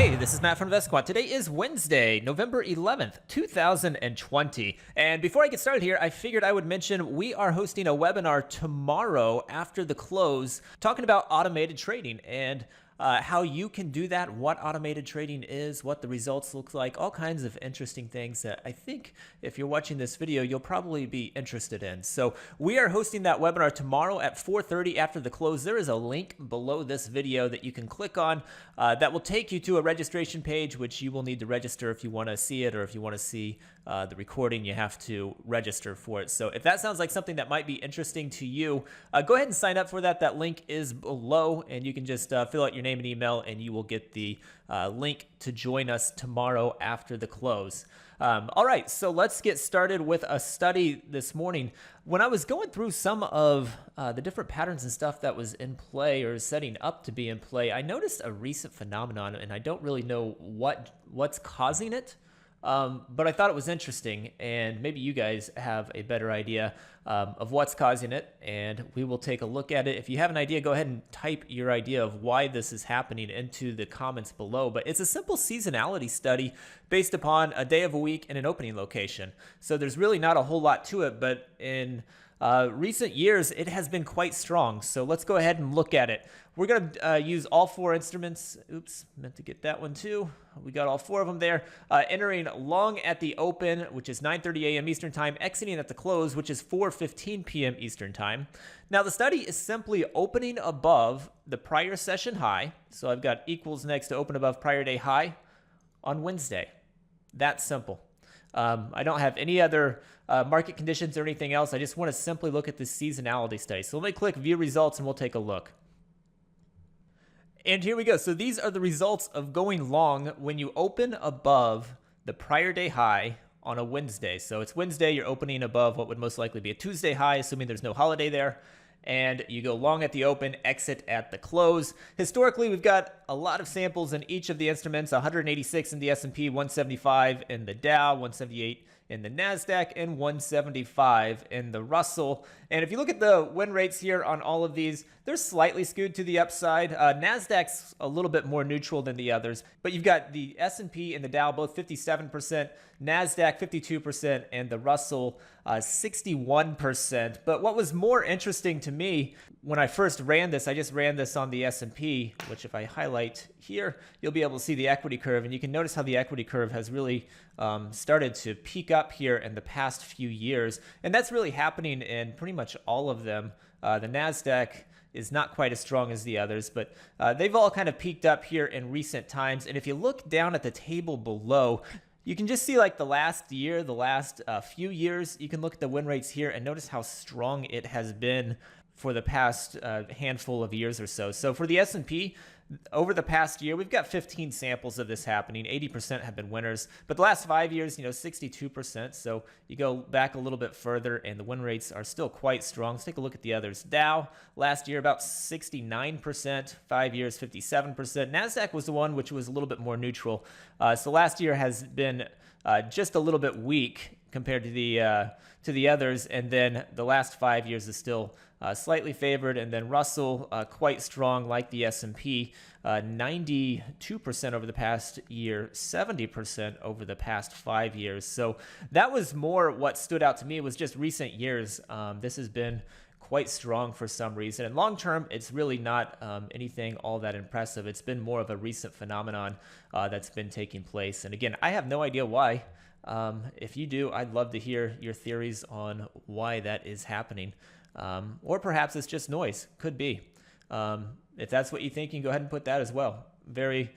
Hey, this is Matt from InvestiQuant. Today is Wednesday, November 11th, 2020. And before I get started here, I figured I would mention we are hosting a webinar tomorrow after the close talking about automated trading and how you can do that, what automated trading is, what the results look like, all kinds of interesting things that I think if you're watching this video, you'll probably be interested in. So we are hosting that webinar tomorrow at 4:30 after the close. There is a link below this video that you can click on that will take you to a registration page, which you will need to register if you want to see it, or if you want to see the recording, you have to register for it. So if that sounds like something that might be interesting to you, go ahead and sign up for that. That link is below, and you can just fill out your name and email, and you will get the link to join us tomorrow after the close. All right, so let's get started with a study this morning. When I was going through some of the different patterns and stuff that was in play or setting up to be in play, I noticed a recent phenomenon, and I don't really know what's causing it. But I thought it was interesting, and maybe you guys have a better idea of what's causing it, and we will take a look at it. If you have an idea, go ahead and type your idea of why this is happening into the comments below. But it's a simple seasonality study based upon a day of a week and an opening location. So there's really not a whole lot to it, but in recent years, it has been quite strong. So let's go ahead and look at it. We're going to use all four instruments. Oops, meant to get that one too. We got all four of them there. Entering long at the open, which is 9:30 a.m. Eastern Time, exiting at the close, which is 4:15 p.m. Eastern Time. Now, the study is simply opening above the prior session high. So I've got equals next to open above prior day high on Wednesday. That's simple. I don't have any other market conditions or anything else. I just want to simply look at the seasonality study. So let me click view results and we'll take a look. And here we go. So these are the results of going long when you open above the prior day high on a Wednesday. So it's Wednesday, you're opening above what would most likely be a Tuesday high, assuming there's no holiday there. And you go long at the open, exit at the close. Historically, we've got a lot of samples in each of the instruments, 186 in the S&P, 175 in the Dow, 178 in the NASDAQ, and 175 in the Russell. And if you look at the win rates here on all of these, they're slightly skewed to the upside. NASDAQ's a little bit more neutral than the others, but you've got the S&P and the Dow both 57%, NASDAQ 52%, and the Russell 61%. But what was more interesting to me when I first ran this, I just ran this on the S&P, which if I highlight here, you'll be able to see the equity curve, and you can notice how the equity curve has really started to peak up here in the past few years, and that's really happening in pretty much all of them. The NASDAQ is not quite as strong as the others, but they've all kind of peaked up here in recent times. And if you look down at the table below, you can just see like the last year, the last few years, you can look at the win rates here and notice how strong it has been for the past handful of years or so. So for the S&P, over the past year, we've got 15 samples of this happening. 80% have been winners. But the last 5 years, 62%. So you go back a little bit further, and the win rates are still quite strong. Let's take a look at the others. Dow, last year, about 69%. 5 years, 57%. NASDAQ was the one which was a little bit more neutral. So last year has been just a little bit weak compared to the others, and then the last 5 years is still slightly favored, and then Russell quite strong like the S&P, 92% over the past year, 70% over the past 5 years. So that was more what stood out to me, was just recent years. This has been quite strong for some reason, and long term it's really not anything all that impressive. It's been more of a recent phenomenon that's been taking place, and again, I have no idea why. If you do, I'd love to hear your theories on why that is happening. Or perhaps it's just noise. Could be. If that's what you think, you can go ahead and put that as well. Very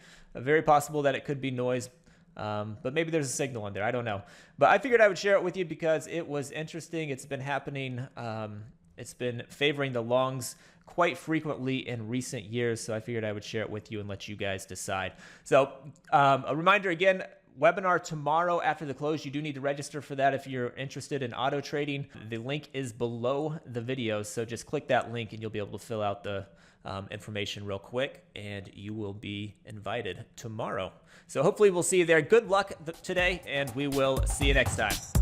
possible that it could be noise. But maybe there's a signal in there. I don't know. But I figured I would share it with you because it was interesting. It's been happening. It's been favoring the longs quite frequently in recent years. So I figured I would share it with you and let you guys decide. So a reminder again, webinar tomorrow after the close. You do need to register for that if you're interested in auto trading. The link is below the video, so just click that link and you'll be able to fill out the information real quick, and you will be invited tomorrow. So hopefully we'll see you there. Good luck today, and we will see you next time.